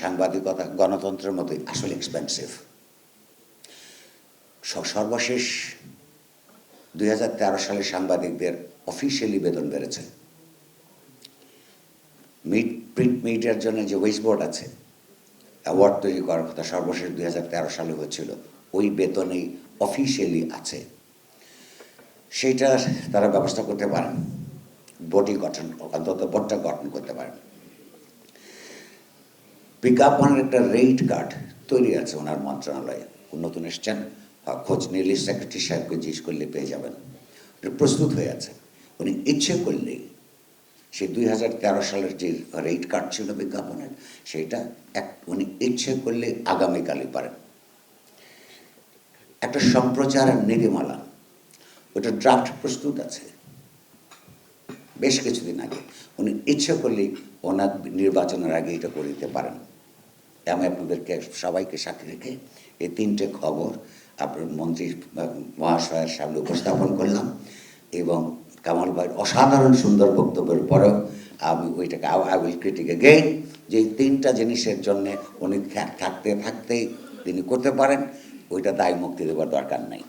সাংবাদিকতা গণতন্ত্রের মতোই আসলে এক্সপেন্সিভ। সর্বশেষ 2013 সালে সাংবাদিকদের অফিসিয়ালি বেতন বেড়েছে। প্রিন্ট মিডিয়ার জন্য যে ওয়েজ বোর্ড আছে, অ্যাওয়ার্ড তৈরি করার কথা সর্বশেষ 2013 সালে হচ্ছিল, ওই বেতনেই অফিসিয়ালি আছে। সেইটা তারা ব্যবস্থা করতে পারেন, বোর্ডই গঠন, অন্তত বোর্ডটা গঠন করতে পারেন। বিজ্ঞাপনের একটা রেট কার্ড তৈরি আছে ওনার মন্ত্রণালয়ে, নতুন এসছেন, খোঁজ নিলে সেক্রেটারি সাহেবকে জিজ্ঞেস করলে পেয়ে যাবেন, এটা প্রস্তুত হয়ে আছে। উনি ইচ্ছে করলেই সেই 2013 সালের যে রেট কার্ড ছিল বিজ্ঞাপনের, সেটা উনি ইচ্ছে করলে আগামীকালই পারেন। একটা সম্প্রচারের নীতিমালা, ওটা ড্রাফট প্রস্তুত আছে বেশ কিছুদিন আগে। উনি ইচ্ছে করলেই ওনার নির্বাচনের আগে এটা করে দিতে পারেন। আমি আপনাদেরকে সবাইকে সাক্ষী রেখে এই 3টে খবর আপনার মন্ত্রী মহাশয়ের সামনে উপস্থাপন করলাম, এবং কামাল ভাইয়ের অসাধারণ সুন্দর বক্তব্যের পরেও আমি ওইটাকে আই উইল ক্রিটিক এগেইন, যে এই 3টা জিনিসের জন্যে উনি থাকতেই তিনি করতে পারেন, ওইটা দায় মুক্তি দেওয়ার দরকার নাই।